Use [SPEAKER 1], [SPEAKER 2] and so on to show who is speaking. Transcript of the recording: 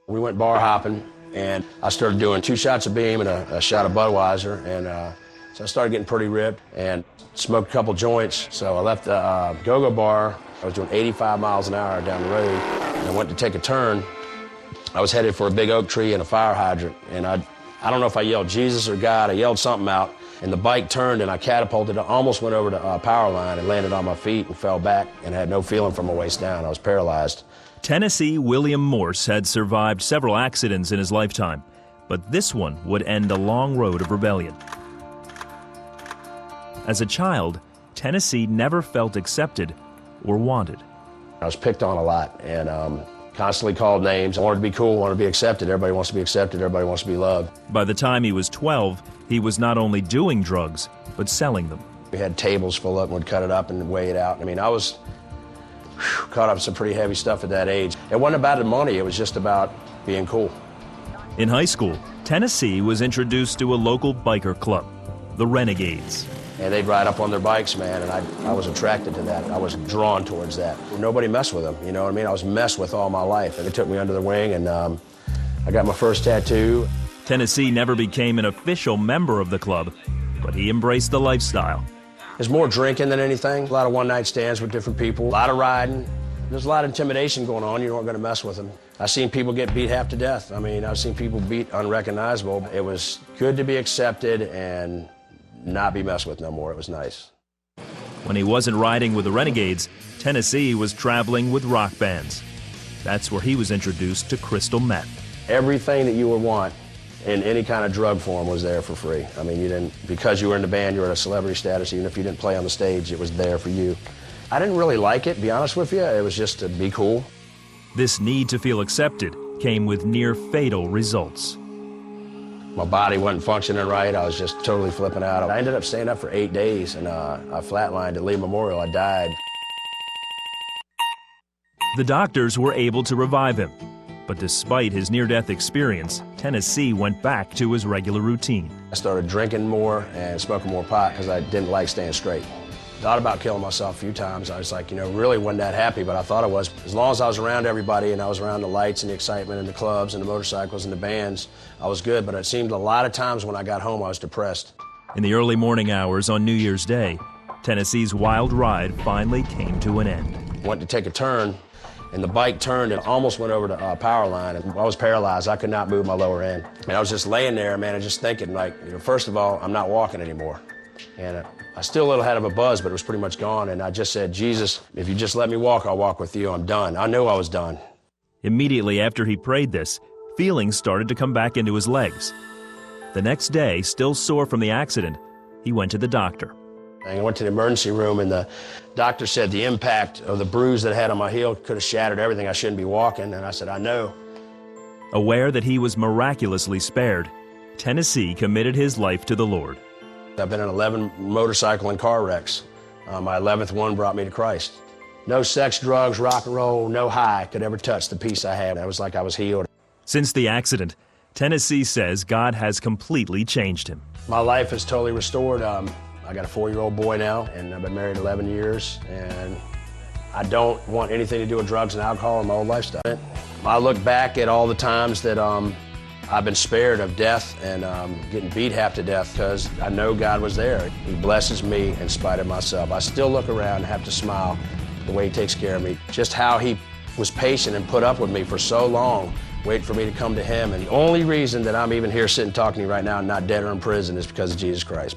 [SPEAKER 1] We went bar hopping, and I started doing 2 shots of Beam and a shot of Budweiser, and so I started getting pretty ripped and smoked a couple joints. So I left the go-go bar. I was doing 85 miles an hour down the road, and I went to take a turn. I was headed for a big oak tree and a fire hydrant, and I don't know if I yelled Jesus or God. I yelled something out, and the bike turned, and I catapulted. I almost went over the power line and landed on my feet and fell back and had no feeling from my waist down. I was paralyzed.
[SPEAKER 2] Tennessee William Morse had survived several accidents in his lifetime, but this one would end a long road of rebellion. As a child, Tennessee never felt accepted or wanted.
[SPEAKER 1] I was picked on a lot and constantly called names. I wanted to be cool, wanted to be accepted. Everybody wants to be accepted. Everybody wants to be loved.
[SPEAKER 2] By the time he was 12, he was not only doing drugs, but selling them.
[SPEAKER 1] We had tables full up and would cut it up and weigh it out. I mean, I was caught up in some pretty heavy stuff at that age. It wasn't about the money, it was just about being cool.
[SPEAKER 2] In high school, Tennessee was introduced to a local biker club, the Renegades.
[SPEAKER 1] And they'd ride up on their bikes, man, and I was attracted to that. I was drawn towards that. Nobody messed with them, you know what I mean? I was messed with all my life. And they took me under their wing, and I got my first tattoo.
[SPEAKER 2] Tennessee never became an official member of the club, but he embraced the lifestyle.
[SPEAKER 1] There's more drinking than anything, a lot of one-night stands with different people, a lot of riding. There's a lot of intimidation going on. You weren't going to mess with them. I've seen people get beat half to death. I mean, I've seen people beat unrecognizable. It was good to be accepted and not be messed with no more. It was nice.
[SPEAKER 2] When he wasn't riding with the Renegades, Tennessee was traveling with rock bands. That's where he was introduced to crystal meth.
[SPEAKER 1] Everything that you would want in any kind of drug form was there for free. I mean, you didn't, because you were in the band, you were at a celebrity status. Even if you didn't play on the stage, it was there for you. I didn't really like it, to be honest with you. It was just to be cool.
[SPEAKER 2] This need to feel accepted came with near fatal results.
[SPEAKER 1] My body wasn't functioning right. I was just totally flipping out. I ended up staying up for 8 days, and I flatlined at Lee Memorial. I died.
[SPEAKER 2] The doctors were able to revive him, but despite his near-death experience, Tennessee went back to his regular routine.
[SPEAKER 1] I started drinking more and smoking more pot because I didn't like staying straight. Thought about killing myself a few times. I was like, you know, really wasn't that happy, but I thought I was. As long as I was around everybody and I was around the lights and the excitement and the clubs and the motorcycles and the bands, I was good. But it seemed a lot of times when I got home, I was depressed.
[SPEAKER 2] In the early morning hours on New Year's Day, Tennessee's wild ride finally came to an end.
[SPEAKER 1] Went to take a turn, and the bike turned and almost went over the power line. And I was paralyzed. I could not move my lower end. And I was just laying there, man, and just thinking, like, you know, first of all, I'm not walking anymore. And I still a little had of a buzz, but it was pretty much gone. And I just said, Jesus, if you just let me walk, I'll walk with you. I'm done. I knew I was done.
[SPEAKER 2] Immediately after he prayed this, feelings started to come back into his legs. The next day, still sore from the accident, he went to the doctor.
[SPEAKER 1] I went to the emergency room, and the doctor said the impact of the bruise that I had on my heel could have shattered everything. I shouldn't be walking. And I said, I know.
[SPEAKER 2] Aware that he was miraculously spared, Tennessee committed his life to the Lord.
[SPEAKER 1] I've been in 11 motorcycle and car wrecks. My 11th one brought me to Christ. No sex, drugs, rock and roll, no high could ever touch the peace I had. It was like I was healed.
[SPEAKER 2] Since the accident, Tennessee says God has completely changed him.
[SPEAKER 1] My life is totally restored. I got a 4-year-old boy now, and I've been married 11 years, and I don't want anything to do with drugs and alcohol in my old lifestyle. I look back at all the times that I've been spared of death and getting beat half to death because I know God was there. He blesses me in spite of myself. I still look around and have to smile the way he takes care of me. Just how he was patient and put up with me for so long, waiting for me to come to him. And the only reason that I'm even here sitting talking to you right now and not dead or in prison is because of Jesus Christ.